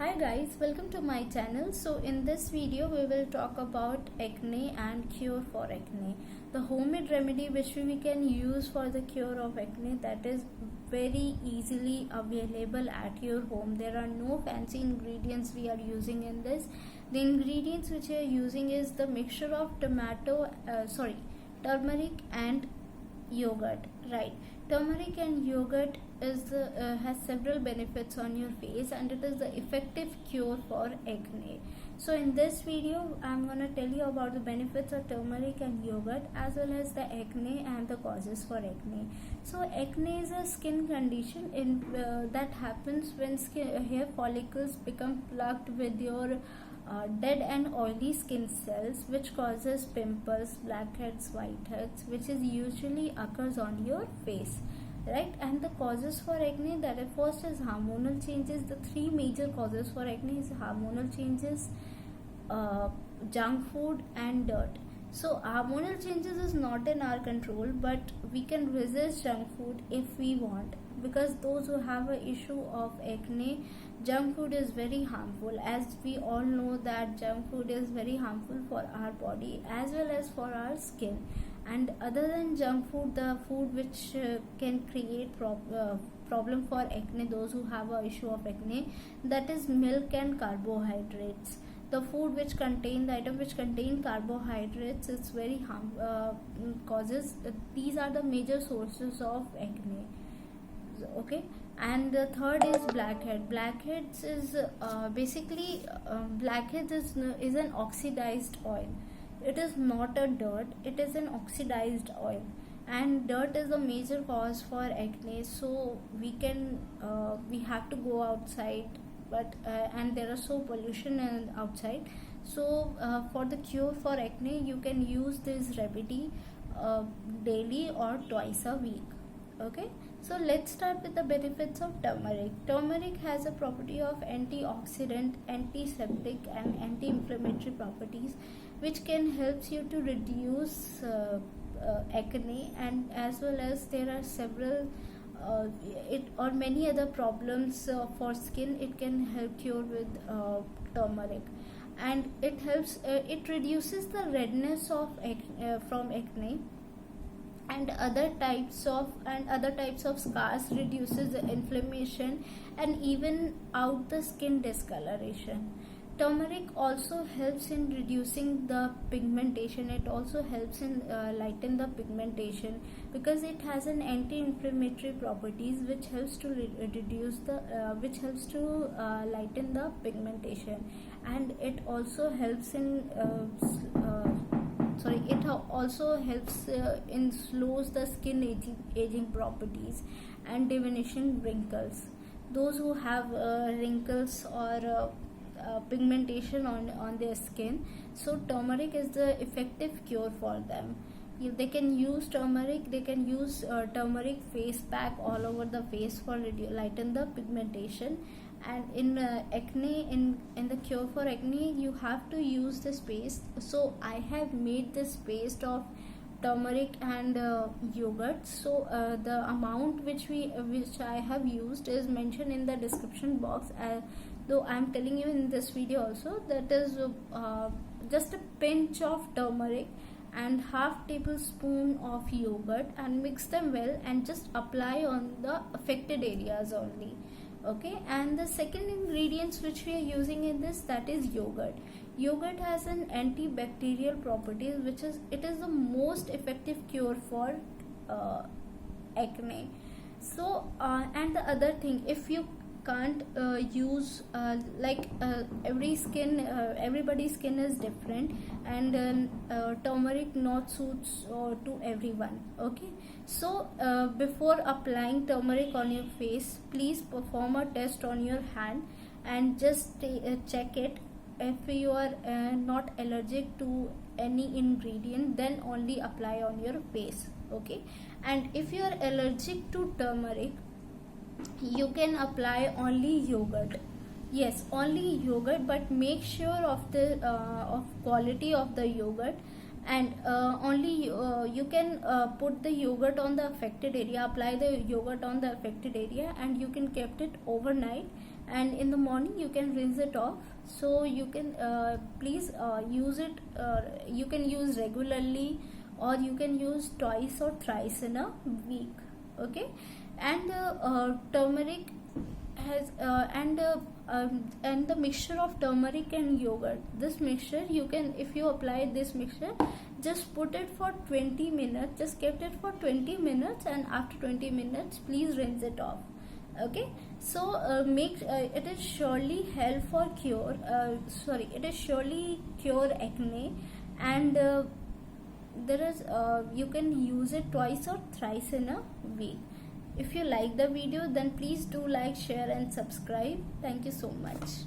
Hi guys, welcome to my channel. So in this video we will talk about acne and cure for acne. The homemade remedy which we can use for the cure of acne, that is very easily available at your home. There are no fancy ingredients we are using in this. The ingredients which we are using is the mixture of turmeric and yogurt, right? Turmeric and yogurt has several benefits on your face, and it is the effective cure for acne. So in this video I'm going to tell you about the benefits of turmeric and yogurt, as well as the acne and the causes for acne. So acne is a skin condition that happens when hair follicles become plugged with your dead and oily skin cells, which causes pimples, blackheads, whiteheads, which is usually occurs on your face, right? And the causes for acne, that is, first is hormonal changes. The three major causes for acne is hormonal changes, junk food and dirt. So hormonal changes is not in our control, but we can resist junk food if we want, because those who have an issue of acne, junk food is very harmful. As we all know that junk food is very harmful for our body as well as for our skin. And other than junk food, the food which can create problem for acne, those who have an issue of acne, that is milk and carbohydrates. The food which contain, the item which contain carbohydrates, is very causes. These are the major sources of acne. Okay. And the third is blackhead. Blackheads is blackheads is an oxidized oil. It is not a dirt, it is an oxidized oil, and dirt is a major cause for acne. So we have to go outside, but and there is so pollution outside. So for the cure for acne, you can use this remedy daily or twice a week. Okay, so let's start with the benefits of turmeric. Turmeric has a property of antioxidant, antiseptic and anti-inflammatory properties, which can help you to reduce acne, and as well as there are several it or many other problems for skin. It can help cure with turmeric, and it helps it reduces the redness of from acne and other types of scars, reduces the inflammation and even out the skin discoloration. Turmeric also helps in reducing the pigmentation. It also helps in lighten the pigmentation, because it has an anti-inflammatory properties which helps to lighten the pigmentation. And it also helps in slows the skin aging properties and diminishing wrinkles. Those who have wrinkles or pigmentation on their skin, so turmeric is the effective cure for them. They can use turmeric. They can use turmeric face pack all over the face for lighten the pigmentation. And in acne, in the cure for acne, you have to use this paste. So I have made this paste of turmeric and yogurt. So the amount which I have used is mentioned in the description box, though I am telling you in this video also. That is just a pinch of turmeric and half tablespoon of yogurt, and mix them well and just apply on the affected areas only. Okay. And the second ingredients which we are using in this, that is yogurt. Yogurt has an antibacterial properties, it is the most effective cure for acne. So and the other thing, if you can't use everybody's skin is different, and turmeric not suits to everyone. Okay, so before applying turmeric on your face, please perform a test on your hand and just check it. If you are not allergic to any ingredient, then only apply on your face. Okay, and if you are allergic to turmeric, you can apply only yogurt. Yes, only yogurt, but make sure of the of quality of the yogurt, and only you can put the yogurt on the affected area, apply the yogurt on the affected area, and you can kept it overnight, and in the morning you can rinse it off. So you can please use it, you can use regularly, or you can use twice or thrice in a week. Okay. And turmeric has and the mixture of turmeric and yogurt, this mixture you can, if you apply this mixture, just put it for 20 minutes, just kept it for 20 minutes, and after 20 minutes please rinse it off. Okay. So it is surely help for cure, it is surely cure acne, and there is you can use it twice or thrice in a week. If you like the video, then please do like, share and subscribe. Thank you so much.